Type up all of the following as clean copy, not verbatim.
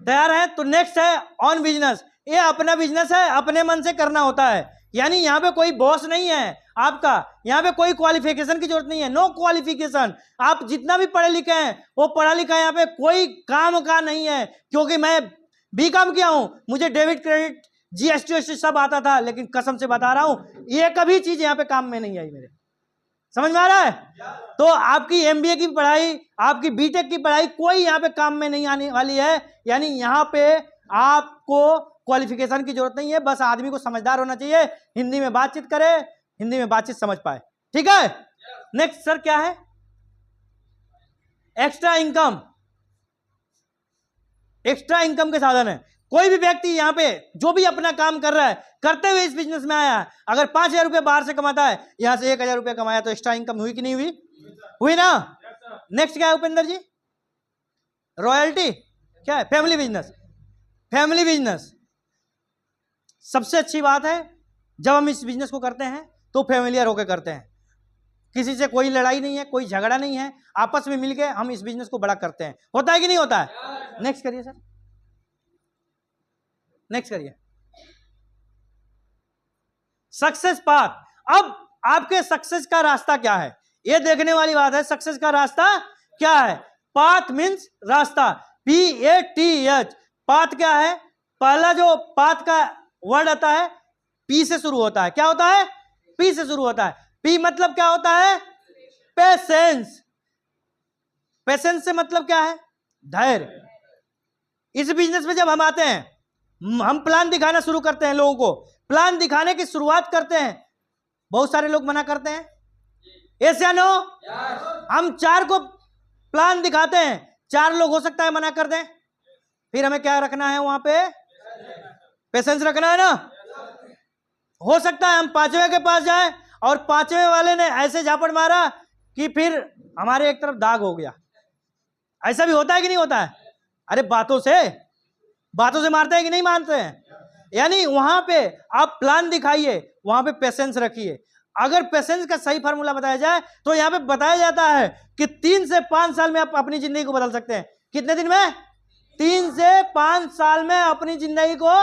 तैयार है? तो नेक्स्ट है ऑन बिजनेस। ये अपना बिजनेस है, अपने मन से करना होता है, यानी यहाँ पे कोई बॉस नहीं है आपका, यहाँ पे कोई क्वालिफिकेशन की जरूरत नहीं है, नो क्वालिफिकेशन। आप जितना भी पढ़े लिखे हैं वो पढ़ा लिखा यहाँ पे कोई काम का नहीं है, क्योंकि मैं बीकॉम किया हूं, मुझे डेबिट क्रेडिट जीएसटी सब आता था, लेकिन कसम से बता रहा हूं ये कभी चीज यहाँ पे काम में नहीं आई मेरे। समझ में आ रहा है? तो आपकी एमबीए की पढ़ाई, आपकी बीटेक की पढ़ाई कोई यहाँ पे काम में नहीं आने वाली है, यानी यहाँ पे आपको क्वालिफिकेशन की जरूरत नहीं है, बस आदमी को समझदार होना चाहिए, हिंदी में बातचीत करे, हिंदी में बातचीत समझ पाए। ठीक है? नेक्स्ट सर क्या है? Extra income. एक्स्ट्रा इनकम के साधन है। कोई भी व्यक्ति यहाँ पे जो भी अपना काम कर रहा है, करते हुए इस बिजनेस में आया है, अगर 5,000 रुपये बाहर से कमाता है, यहां से 1,000 रुपये कमाया, तो एक्स्ट्रा इनकम हुई कि नहीं हुई? हुई ना? नेक्स्ट क्या है उपेंद्र जी? रॉयल्टी। क्या है? Family business. फैमिली बिजनेस सबसे अच्छी बात है, जब हम इस बिजनेस को करते हैं तो फैमिलियर होकर करते हैं, किसी से कोई लड़ाई नहीं है, कोई झगड़ा नहीं है, आपस में मिलके हम इस बिजनेस को बड़ा करते हैं। होता है कि नहीं होता है? नेक्स्ट करिए सर, नेक्स्ट करिए। Success path. अब आपके सक्सेस का रास्ता क्या है, ये देखने वाली बात है। सक्सेस का रास्ता क्या है? पाथ मीन्स रास्ता, PATH। पाथ क्या है? पहला जो पाथ का वर्ड आता है P से शुरू होता है। क्या होता है? P से शुरू होता है। P मतलब क्या होता है? पेशेंस। पेशेंस से मतलब क्या है? धैर्य। इस बिजनेस में जब हम आते हैं, हम प्लान दिखाना शुरू करते हैं, लोगों को प्लान दिखाने की शुरुआत करते हैं, बहुत सारे लोग मना करते हैं, यस या नो? हम 4 को प्लान दिखाते हैं, 4 लोग हो सकता है मना कर दें, फिर हमें क्या रखना है वहां पे? पेशेंस रखना है ना। हो सकता है हम 5वें के पास जाएं और 5वें वाले ने ऐसे झापड़ मारा कि फिर हमारे एक तरफ दाग हो गया। ऐसा भी होता है कि नहीं होता है? अरे बातों से मारते हैं कि नहीं मानते हैं? यानी वहां पे आप प्लान दिखाइए, वहां पे पेशेंस रखिए। अगर पेशेंस का सही फार्मूला बताया जाए तो यहां पे बताया जाता है कि 3 से 5 साल में आप अपनी जिंदगी को बदल सकते हैं। कितने दिन में? 3 से 5 साल में अपनी जिंदगी को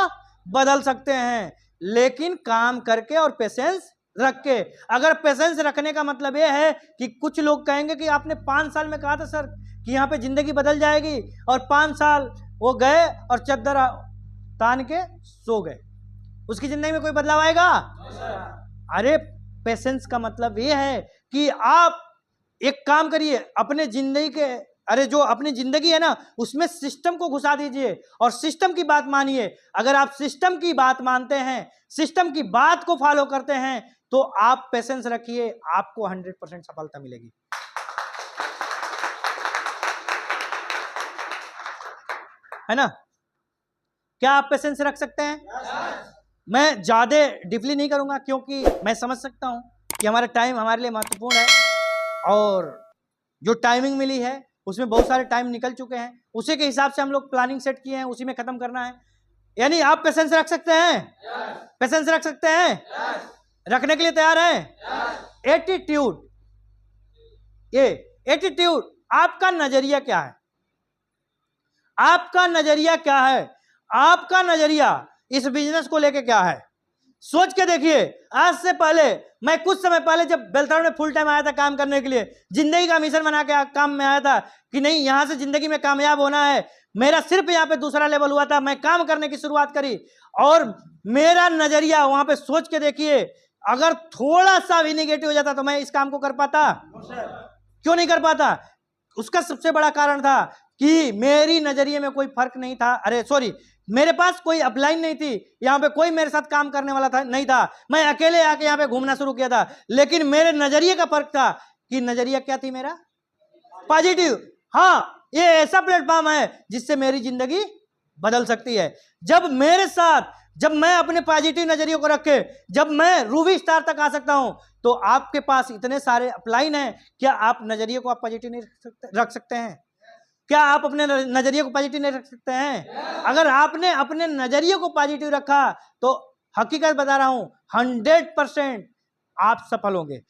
बदल सकते हैं, लेकिन काम करके और पेशेंस रख के। अगर पेशेंस रखने का मतलब यह है कि कुछ लोग कहेंगे कि आपने 5 साल में कहा था सर कि यहाँ पे जिंदगी बदल जाएगी, और 5 साल वो गए और चद्दर तान के सो गए, उसकी जिंदगी में कोई बदलाव आएगा? अरे पेशेंस का मतलब ये है कि आप एक काम करिए, अपने जिंदगी के, अरे जो अपनी जिंदगी है ना, उसमें सिस्टम को घुसा दीजिए और सिस्टम की बात मानिए। अगर आप सिस्टम की बात मानते हैं, सिस्टम की बात को फॉलो करते हैं, तो आप पेशेंस रखिए, आपको 100% सफलता मिलेगी। है ना? क्या आप पेशेंस रख सकते हैं? मैं ज्यादा डीपली नहीं करूंगा, क्योंकि मैं समझ सकता हूं कि हमारा टाइम हमारे लिए महत्वपूर्ण है, और जो टाइमिंग मिली है उसमें बहुत सारे टाइम निकल चुके हैं, उसी के हिसाब से हम लोग प्लानिंग सेट किए हैं, उसी में खत्म करना है। यानी आप पेशेंस रख सकते हैं? पेशेंस रख सकते हैं? रखने के लिए तैयार हैं? एटीट्यूड। ये एटीट्यूड, आपका नजरिया क्या है? आपका नजरिया क्या है? आपका नजरिया इस बिजनेस को लेके क्या है? सोच के देखिए। आज से पहले, मैं कुछ समय पहले जब बेलतौर में फुल टाइम आया था काम करने के लिए, जिंदगी का मिशन बना के काम में आया था कि नहीं यहां से जिंदगी में कामयाब होना है। मेरा सिर्फ यहाँ पे दूसरा लेवल हुआ था, मैं काम करने की शुरुआत करी, और मेरा नजरिया वहां पे सोच के देखिए, अगर थोड़ा सा भी निगेटिव हो जाता तो मैं इस काम को कर पाता? क्यों नहीं कर पाता? उसका सबसे बड़ा कारण था कि मेरी नजरिए में कोई फर्क नहीं था। अरे सॉरी, मेरे पास कोई अपलाइन नहीं थी, यहाँ पे कोई मेरे साथ काम करने वाला था नहीं था, मैं अकेले आके यहाँ पे घूमना शुरू किया था। लेकिन मेरे नजरिए का फर्क था कि नजरिया क्या थी मेरा? पॉजिटिव। हाँ, ये ऐसा प्लेटफॉर्म है जिससे मेरी जिंदगी बदल सकती है। जब मेरे साथ, जब मैं अपने पॉजिटिव नजरिए को रखे, जब मैं रूबी स्टार तक आ सकता हूं, तो आपके पास इतने सारे अपलाइन हैं, क्या आप नजरिए को आप पॉजिटिव नहीं रख सकते हैं? क्या आप अपने नजरिए को पॉजिटिव नहीं रख सकते हैं? अगर आपने अपने नजरिए को पॉजिटिव रखा तो हकीकत बता रहा हूं 100% आप सफल होंगे।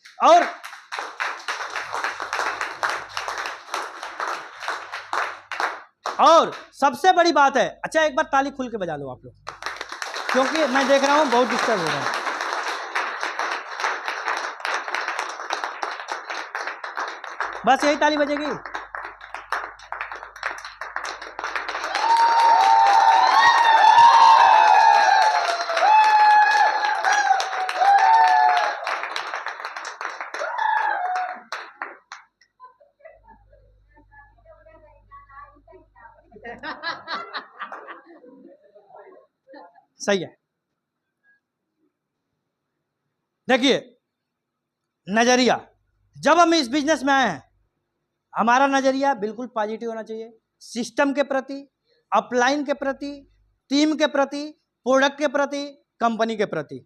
और सबसे बड़ी बात है, अच्छा एक बार ताली खुल के बजा लो आप लोग, क्योंकि मैं देख रहा हूं बहुत डिस्टर्ब हो रहा है। बस यही ताली बजेगी। सही है। देखिए नजरिया, जब हम इस बिजनेस में आए हैं हमारा नजरिया बिल्कुल पॉजिटिव होना चाहिए, सिस्टम के प्रति, अपलाइन के प्रति, टीम के प्रति, प्रोडक्ट के प्रति, कंपनी के प्रति।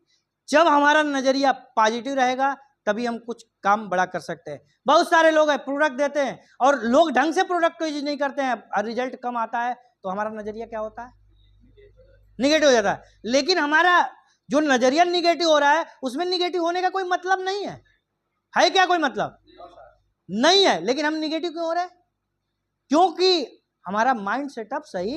जब हमारा नजरिया पॉजिटिव रहेगा तभी हम कुछ काम बड़ा कर सकते हैं। बहुत सारे लोग हैं प्रोडक्ट देते हैं और लोग ढंग से प्रोडक्ट को यूज नहीं करते हैं और रिजल्ट कम आता है, तो हमारा नजरिया क्या होता है? निगेटिव हो जाता है। लेकिन हमारा जो नजरिया निगेटिव हो रहा है उसमें निगेटिव होने का कोई मतलब नहीं है, है क्या कोई मतलब? नहीं है। लेकिन हम निगेटिव क्यों हो रहे हैं? क्योंकि हमारा माइंड सेटअप सही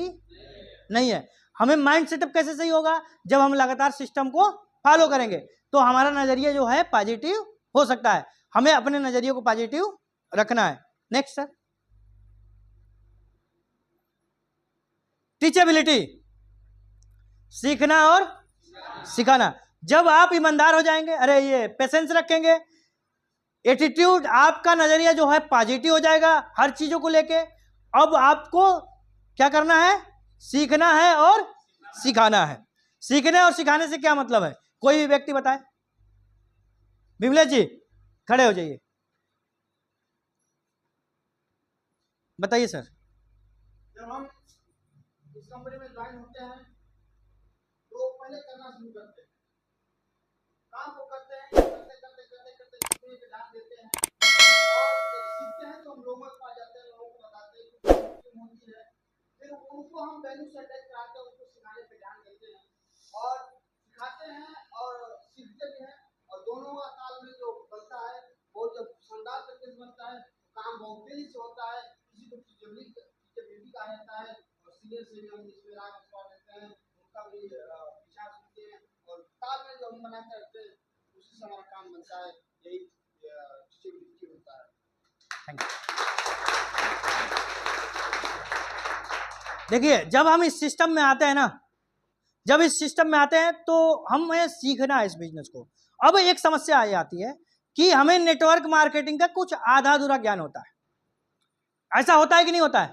नहीं है। हमें माइंड सेटअप कैसे सही होगा? जब हम लगातार सिस्टम को फॉलो करेंगे तो हमारा नजरिया जो है पॉजिटिव हो सकता है। हमें अपने नजरिए को पॉजिटिव रखना है। नेक्स्ट सर, टीचेबिलिटी, सीखना और सिखाना। जब आप ईमानदार हो जाएंगे, अरे ये पेशेंस रखेंगे, एटीट्यूड, आपका नजरिया जो है पॉजिटिव हो जाएगा हर चीजों को लेके। अब आपको क्या करना है? सीखना है और सिखाना है। सीखने और सिखाने से क्या मतलब है? कोई भी व्यक्ति बताए। विमलेश जी खड़े हो जाइए, बताइए सर। जब हम इस कंपनी में ज्वाइन होते हैं तो पहले करना शुरू करते हैं, काम को करते हैं, करते करते करते करते सीखने पे ध्यान देते हैं और जब सीखते हैं तो हम लोगों के पास जाते हैं, लोगों को बताते हैं कि प्रॉब्लम होती है, फिर उनको हम वैल्यू से अटैच कराते हैं, उनको सिखाने पे ध्यान देते हैं और सिखाते हैं और सीखते भी हैं। और दोनों का तालमेल जो बनता है वो जब शानदार तरीके से बनता है, काम बहुत तेजी से होता है, किसी को टीचेबिलिटी कहा जाता है। और सीनियर से भी हम इसमें राय मशवरा देते हैं, उनका भी विचार सुनते हैं और तालमेल जो हम बनाते रहते हैं उसी से हमारा काम बनता है। यही टीचेबिलिटी होता है। देखिए जब हम इस सिस्टम में आते हैं ना, जब इस सिस्टम में आते हैं तो हमें सीखना है इस बिजनेस को। अब एक समस्या आ जाती है कि हमें नेटवर्क मार्केटिंग का कुछ आधा अधूरा ज्ञान होता है। ऐसा होता है कि नहीं होता है?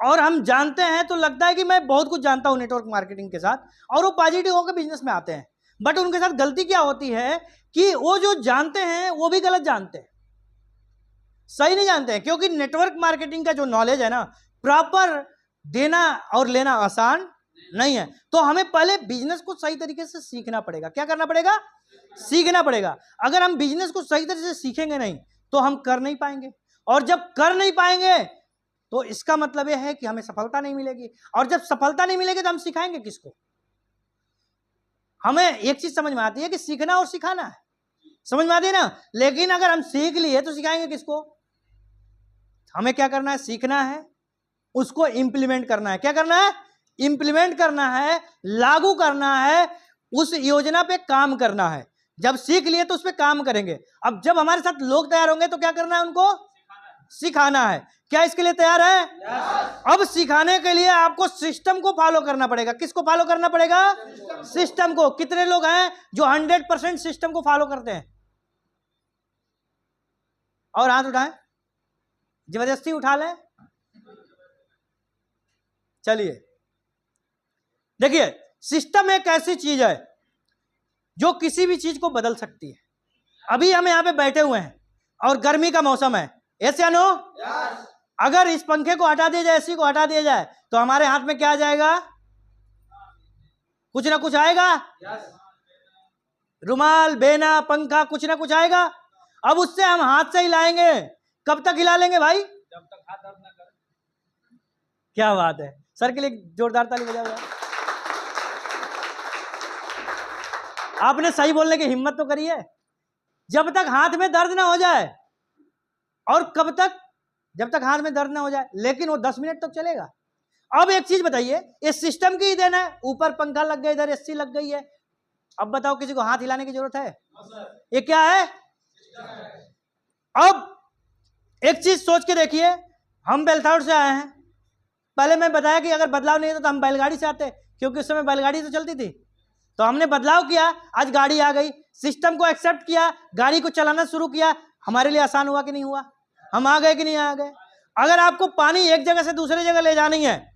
और हम जानते हैं तो लगता है कि मैं बहुत कुछ जानता हूं नेटवर्क मार्केटिंग के साथ, और वो पॉजिटिव होकर बिजनेस में आते हैं। बट उनके साथ गलती क्या होती है कि वो जो जानते हैं वो भी गलत जानते हैं, सही नहीं जानते हैं। क्योंकि नेटवर्क मार्केटिंग का जो नॉलेज है ना, प्रॉपर देना और लेना आसान नहीं है। तो हमें पहले बिजनेस को सही तरीके से सीखना पड़ेगा। क्या करना पड़ेगा? सीखना पड़ेगा। अगर हम बिजनेस को सही तरीके से सीखेंगे नहीं तो हम कर नहीं पाएंगे, और जब कर नहीं पाएंगे तो इसका मतलब यह है कि हमें सफलता नहीं मिलेगी, और जब सफलता नहीं मिलेगी तो हम सिखाएंगे किसको? हमें एक चीज समझ में आती है कि सीखना और सिखाना है, समझ में आती है ना। लेकिन अगर हम सीख लिए तो सिखाएंगे किसको? हमें क्या करना है? सीखना है, उसको इंप्लीमेंट करना है। क्या करना है? इंप्लीमेंट करना है, लागू करना है, उस योजना पे काम करना है। जब सीख लिए तो उस पे काम करेंगे। अब जब हमारे साथ लोग तैयार होंगे तो क्या करना है? उनको सिखाना है। क्या इसके लिए तैयार है? अब सिखाने के लिए आपको सिस्टम को फॉलो करना पड़ेगा। किसको फॉलो करना पड़ेगा? सिस्टम को। कितने लोग हैं जो 100% सिस्टम को फॉलो करते हैं? और हाथ उठाएं, जबरदस्ती उठा लें। चलिए देखिए, सिस्टम एक ऐसी चीज है जो किसी भी चीज को बदल सकती है। अभी हम यहां पे बैठे हुए हैं और गर्मी का मौसम है, ऐसे या नो? अगर इस पंखे को हटा दिया जाए, एसी को हटा दिया जाए, तो हमारे हाथ में क्या आ जाएगा? कुछ ना कुछ आएगा। रुमाल, बेना, पंखा, कुछ ना कुछ आएगा। अब उससे हम हाथ से हिलाएंगे। कब तक हिला लेंगे भाई? जब तक हाथ दर्द ना करे। क्या बात है, सर के लिए जोरदार ताली बजाओ। आपने सही बोलने की हिम्मत तो करी है। जब तक हाथ में दर्द ना हो जाए, और कब तक? जब तक हाथ में दर्द ना हो जाए। लेकिन वो 10 मिनट तक चलेगा। अब एक चीज बताइए, इस सिस्टम की ही देन है, ऊपर पंखा लग गया, इधर एसी लग गई है। अब बताओ किसी को हाथ हिलाने की जरूरत है? ये क्या है? अब एक चीज सोच के देखिए, हम बेलथाउर से आए हैं, पहले मैं बताया कि अगर बदलाव नहीं था तो हम बैलगाड़ी से आते, क्योंकि उस समय बैलगाड़ी तो चलती थी। तो हमने बदलाव किया, आज गाड़ी आ गई, सिस्टम को एक्सेप्ट किया, गाड़ी को चलाना शुरू किया, हमारे लिए आसान हुआ कि नहीं हुआ? हम आ गए कि नहीं आ गए? अगर आपको पानी एक जगह से दूसरे जगह ले जानी है